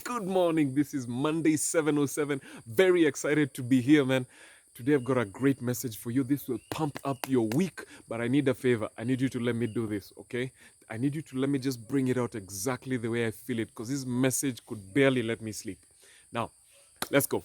Good morning. This is Monday 7:07. Very excited to be here, man. Today I've got a great message for you. This will pump up your week, but I need a favor. I need you to let me do this, okay? I need you to let me just bring it out exactly the way I feel it because this message could barely let me sleep. Now, let's go.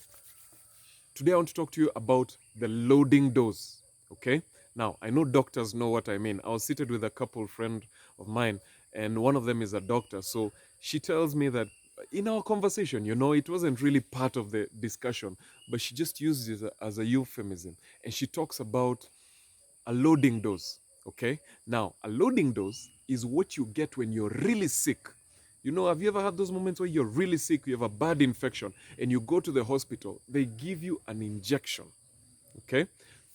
Today I want to talk to you about the loading dose, okay? Now, I know doctors know what I mean. I was seated with a couple friend of mine, and one of them is a doctor. So she tells me that in our conversation, it wasn't really part of the discussion, but she just uses it as a euphemism. And she talks about a loading dose, okay? Now, a loading dose is what you get when you're really sick. Have you ever had those moments where you're really sick, you have a bad infection, and you go to the hospital, they give you an injection, okay?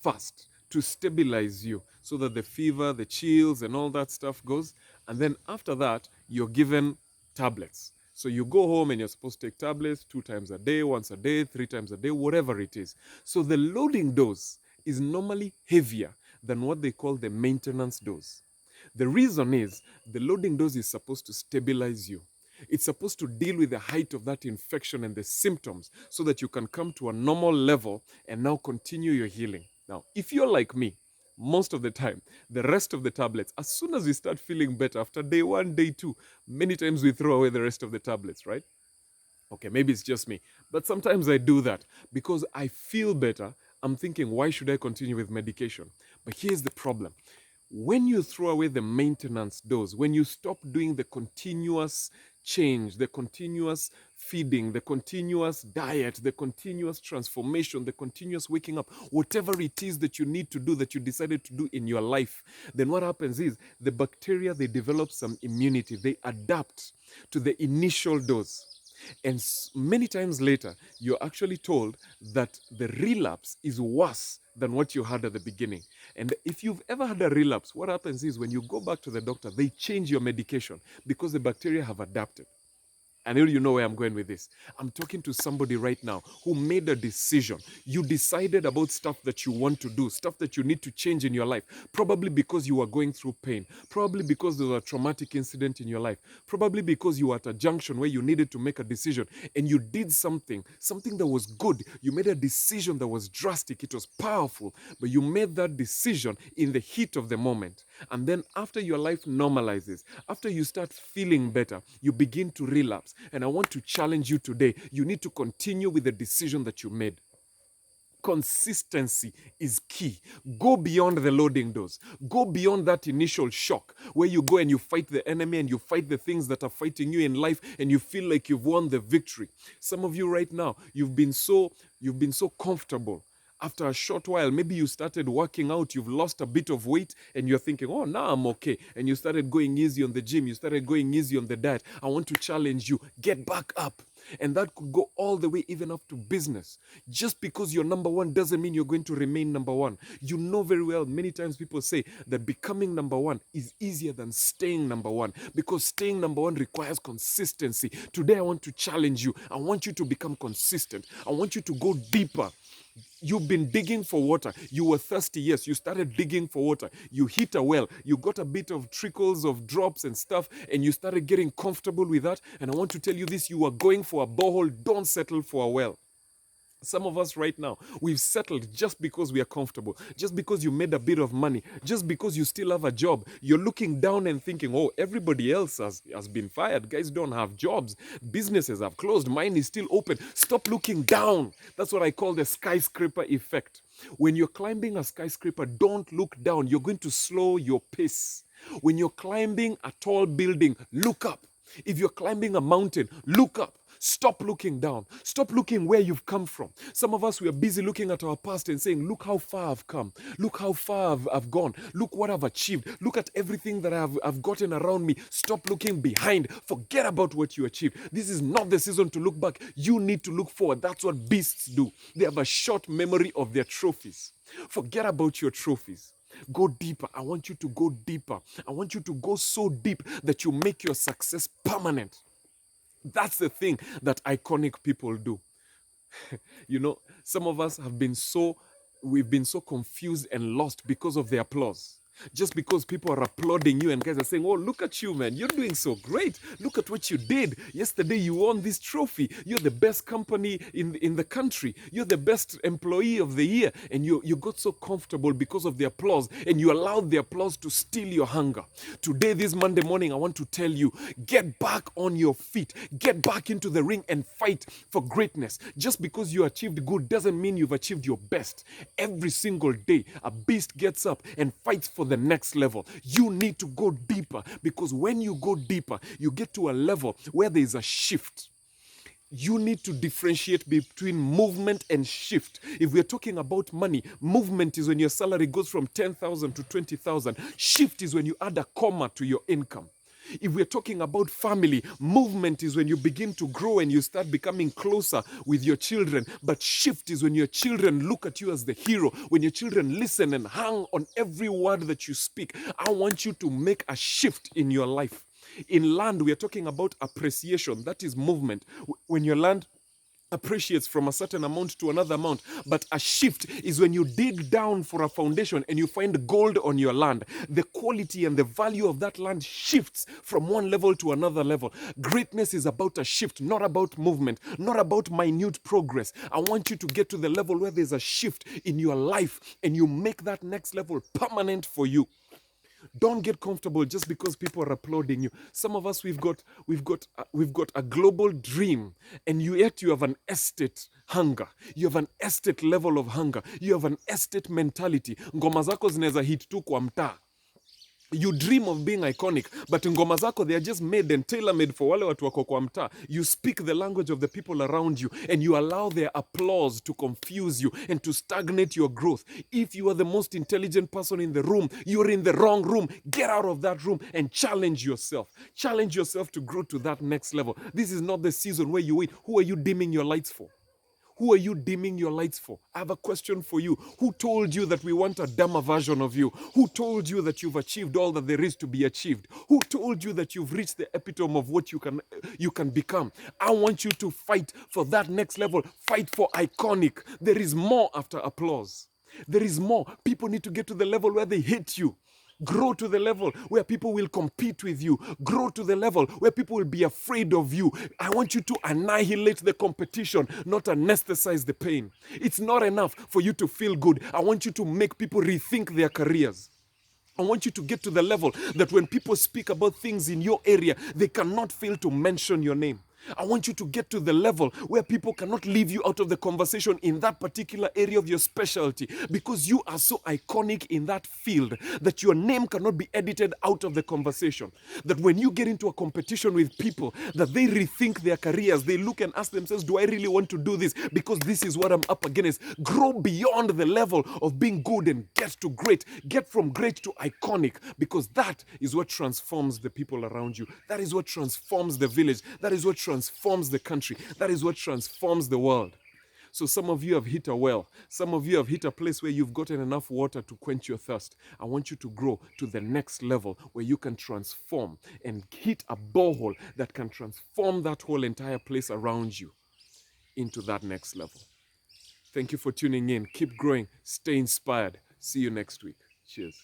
First, to stabilize you so that the fever, the chills, and all that stuff goes. And then after that, you're given tablets. So you go home and you're supposed to take tablets 2 times a day, once a day, 3 times a day, whatever it is. So the loading dose is normally heavier than what they call the maintenance dose. The reason is the loading dose is supposed to stabilize you. It's supposed to deal with the height of that infection and the symptoms so that you can come to a normal level and now continue your healing. Now, if you're like me, most of the time, the rest of the tablets, as soon as we start feeling better, after day 1, day 2, many times we throw away the rest of the tablets, right? Okay, maybe it's just me. But sometimes I do that because I feel better. I'm thinking, why should I continue with medication? But here's the problem. When you throw away the maintenance dose, when you stop doing the continuous change, the continuous feeding, the continuous diet, the continuous transformation, the continuous waking up, whatever it is that you need to do, that you decided to do in your life, then what happens is the bacteria, they develop some immunity. They adapt to the initial dose. And many times later, you're actually told that the relapse is worse than what you had at the beginning. And if you've ever had a relapse, what happens is when you go back to the doctor, they change your medication because the bacteria have adapted. I know you know where I'm going with this. I'm talking to somebody right now who made a decision. You decided about stuff that you want to do, stuff that you need to change in your life, probably because you were going through pain, probably because there was a traumatic incident in your life, probably because you were at a junction where you needed to make a decision and you did something that was good. You made a decision that was drastic, it was powerful, but you made that decision in the heat of the moment. And then after your life normalizes, after you start feeling better, you begin to relapse. And I want to challenge you today. You need to continue with the decision that you made. Consistency is key. Go beyond the loading dose. Go beyond that initial shock where you go and you fight the enemy and you fight the things that are fighting you in life and you feel like you've won the victory. Some of you right now, you've been so comfortable. After a short while, maybe you started working out, you've lost a bit of weight, and you're thinking, oh, now I'm okay. And you started going easy on the gym, you started going easy on the diet. I want to challenge you, get back up. And that could go all the way even up to business. Just because you're number one doesn't mean you're going to remain number one. You know very well, many times people say that becoming number one is easier than staying number one because staying number one requires consistency. Today, I want to challenge you. I want you to become consistent. I want you to go deeper. You've been digging for water. You were thirsty, yes. You started digging for water. You hit a well. You got a bit of trickles of drops and stuff, and you started getting comfortable with that. And I want to tell you this, you are going for a borehole. Don't settle for a well. Some of us right now, we've settled just because we are comfortable, just because you made a bit of money, just because you still have a job. You're looking down and thinking, oh, everybody else has been fired. Guys don't have jobs. Businesses have closed. Mine is still open. Stop looking down. That's what I call the skyscraper effect. When you're climbing a skyscraper, don't look down. You're going to slow your pace. When you're climbing a tall building, look up. If you're climbing a mountain, look up. Stop looking down. Stop looking where you've come from. Some of us, we are busy looking at our past and saying, look how far I've come. Look how far I've gone. Look what I've achieved. Look at everything that I've gotten around me. Stop looking behind. Forget about what you achieved. This is not the season to look back. You need to look forward. That's what beasts do. They have a short memory of their trophies. Forget about your trophies. Go deeper. I want you to go deeper. I want you to go so deep that you make your success permanent. That's the thing that iconic people do. Some of us we've been so confused and lost because of the applause. Just because people are applauding you and guys are saying, oh, look at you, man. You're doing so great. Look at what you did. Yesterday, you won this trophy. You're the best company in the country. You're the best employee of the year. And you got so comfortable because of the applause. And you allowed the applause to steal your hunger. Today, this Monday morning, I want to tell you, get back on your feet. Get back into the ring and fight for greatness. Just because you achieved good doesn't mean you've achieved your best. Every single day, a beast gets up and fights for the next level. You need to go deeper, because when you go deeper, you get to a level where there is a shift. You need to differentiate between movement and shift. If we're talking about money, movement is when your salary goes from 10,000 to 20,000. Shift is when you add a comma to your income. If we're talking about family, movement is when you begin to grow and you start becoming closer with your children. But shift is when your children look at you as the hero, when your children listen and hang on every word that you speak. I want you to make a shift in your life. In land, we are talking about appreciation. That is movement. When your land appreciates from a certain amount to another amount. But a shift is when you dig down for a foundation and you find gold on your land. The quality and the value of that land shifts from one level to another level. Greatness is about a shift, not about movement, not about minute progress. I want you to get to the level where there's a shift in your life and you make that next level permanent for you. Don't get comfortable just because people are applauding you. Some of us, we've got a global dream, and yet you have an estate hunger. You have an estate level of hunger. You have an estate mentality. Ngoma zako zinaweza hit tu kwa mtaa. You dream of being iconic, but ngoma zako, they are just made and tailor-made for wale watu wako kwa mtaa. You speak the language of the people around you, and you allow their applause to confuse you and to stagnate your growth. If you are the most intelligent person in the room, you're in the wrong room. Get out of that room and challenge yourself. Challenge yourself to grow to that next level. This is not the season where you wait. Who are you dimming your lights for? Who are you dimming your lights for? I have a question for you. Who told you that we want a dumber version of you? Who told you that you've achieved all that there is to be achieved? Who told you that you've reached the epitome of what you can become? I want you to fight for that next level. Fight for iconic. There is more after applause. There is more. People need to get to the level where they hate you. Grow to the level where people will compete with you. Grow to the level where people will be afraid of you. I want you to annihilate the competition, not anesthetize the pain. It's not enough for you to feel good. I want you to make people rethink their careers. I want you to get to the level that when people speak about things in your area, they cannot fail to mention your name. I want you to get to the level where people cannot leave you out of the conversation in that particular area of your specialty, because you are so iconic in that field that your name cannot be edited out of the conversation. That when you get into a competition with people, that they rethink their careers, they look and ask themselves, do I really want to do this? Because this is what I'm up against. Grow beyond the level of being good and get to great. Get from great to iconic, because that is what transforms the people around you. That is what transforms the village. That is what transforms the country. That is what transforms the world. So some of you have hit a well. Some of you have hit a place where you've gotten enough water to quench your thirst. I want you to grow to the next level where you can transform and hit a borehole that can transform that whole entire place around you into that next level. Thank you for tuning in. Keep growing. Stay inspired. See you next week. Cheers.